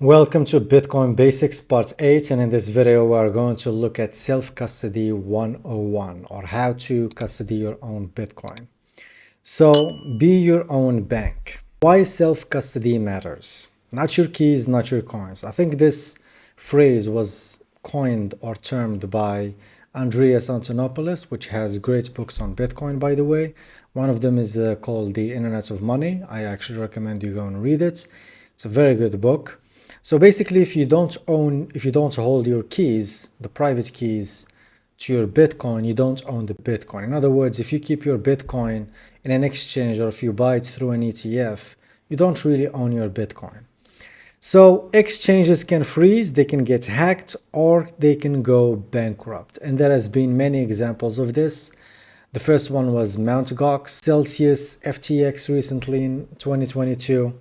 Welcome to Bitcoin Basics Part 8, and in this video we are going to look at Self-Custody 101, or how to custody your own Bitcoin. So, be your own bank. Why self-custody matters? Not your keys, not your coins. I think this phrase was coined or termed by Andreas Antonopoulos, which has great books on Bitcoin, by the way. One of them is called The Internet of Money. I actually recommend you go and read it. It's a very good book. So basically, if you don't hold your keys, the private keys to your Bitcoin, you don't own the Bitcoin. In other words, if you keep your Bitcoin in an exchange or if you buy it through an ETF, you don't really own your Bitcoin. So exchanges can freeze, they can get hacked, or they can go bankrupt. And there has been many examples of this. The first one was Mt. Gox, Celsius, FTX recently in 2022.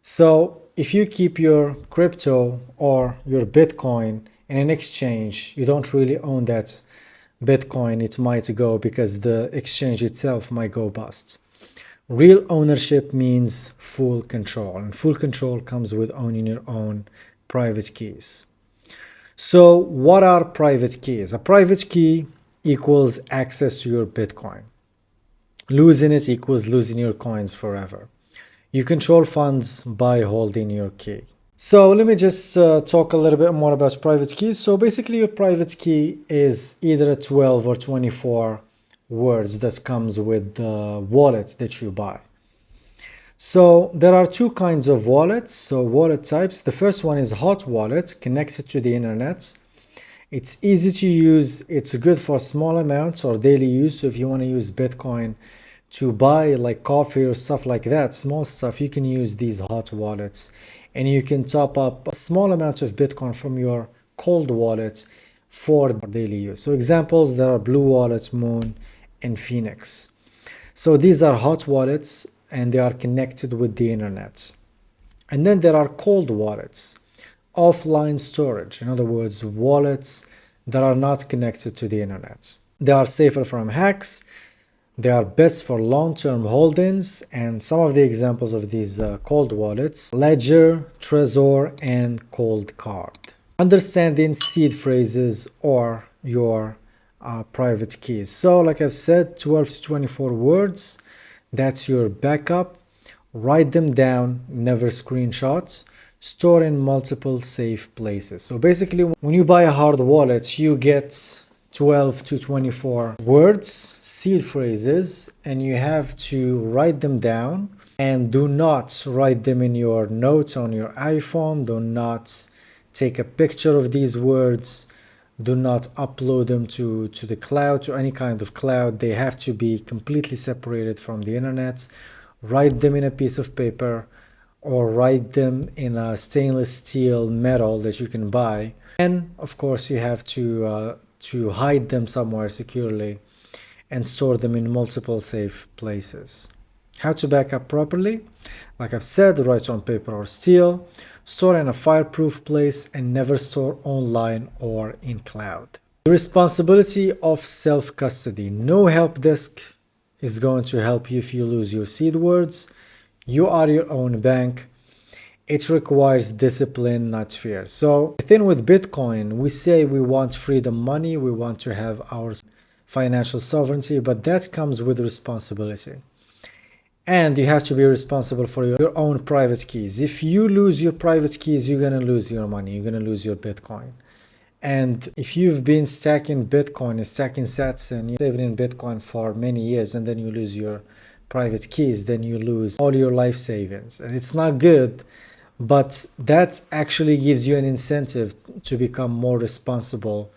So if you keep your crypto or your Bitcoin in an exchange, you don't really own that Bitcoin. It might go because the exchange itself might go bust. Real ownership means full control, and full control comes with owning your own private keys. So what are private keys? A private key equals access to your Bitcoin. Losing it equals losing your coins forever. You control funds by holding your key. So let me just talk a little bit more about private keys. So basically your private key is either a 12 or 24 words that comes with the wallet that you buy. So there are two kinds of wallets. So wallet types. The first one is hot wallet, connected to the internet. It's easy to use. It's good for small amounts or daily use. So if you want to use Bitcoin to buy like coffee or stuff like that, small stuff, you can use these hot wallets, and you can top up a small amount of Bitcoin from your cold wallet for daily use. So examples, there are Blue Wallet, Moon, and Phoenix. So these are hot wallets and they are connected with the internet. And then there are cold wallets, offline storage. In other words, wallets that are not connected to the internet. They are safer from hacks. They are best for long-term holdings, and some of the examples of these cold wallets: Ledger, Trezor, and Cold Card. Understanding seed phrases or your private keys. So like I've said, 12 to 24 words, that's your backup. Write them down, never screenshots. Store in multiple safe places. So basically, when you buy a hard wallet, you get 12 to 24 words, seed phrases, and you have to write them down. And do not write them in your notes on your iPhone. Do not take a picture of these words. Do not upload them to the cloud, to any kind of cloud. They have to be completely separated from the internet. Write them in a piece of paper or write them in a stainless steel metal that you can buy. And of course, you have to hide them somewhere securely and store them in multiple safe places. How to back up properly? Like I've said, write on paper or steel, store in a fireproof place, and never store online or in cloud. The responsibility of self-custody. No help desk is going to help you if you lose your seed words. You are your own bank. It requires discipline, not fear. So the thing with Bitcoin, we say we want freedom money, we want to have our financial sovereignty, but that comes with responsibility. And you have to be responsible for your own private keys. If you lose your private keys, you're going to lose your money, you're going to lose your Bitcoin. And if you've been stacking Bitcoin and stacking sats and you're saving in Bitcoin for many years and then you lose your private keys, then you lose all your life savings. And it's not good. But that actually gives you an incentive to become more responsible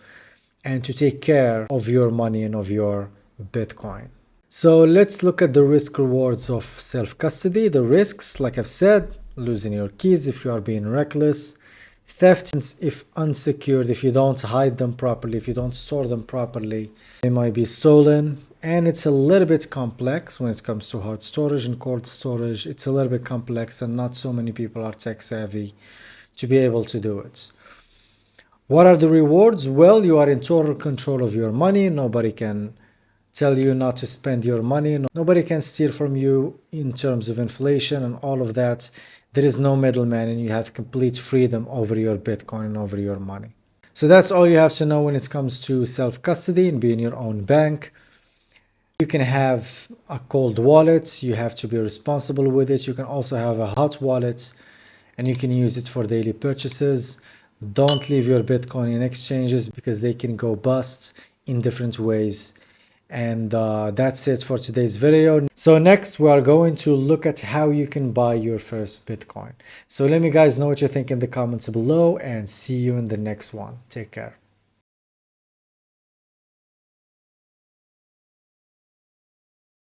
and to take care of your money and of your Bitcoin. So let's look at the risk rewards of self-custody. The risks, like I've said, losing your keys if you are being reckless, theft if unsecured, if you don't hide them properly, if you don't store them properly, they might be stolen. And it's a little bit complex when it comes to hard storage and cold storage. It's a little bit complex and not so many people are tech savvy to be able to do it. What are the rewards? Well, you are in total control of your money. Nobody can tell you not to spend your money. Nobody can steal from you in terms of inflation and all of that. There is no middleman and you have complete freedom over your Bitcoin and over your money. So that's all you have to know when it comes to self-custody and being your own bank. You can have a cold wallet, you have to be responsible with it. You can also have a hot wallet and you can use it for daily purchases. Don't leave your Bitcoin in exchanges because they can go bust in different ways. And that's it for today's video. So next we are going to look at how you can buy your first Bitcoin. So let me guys know what you think in the comments below and see you in the next one. Take care.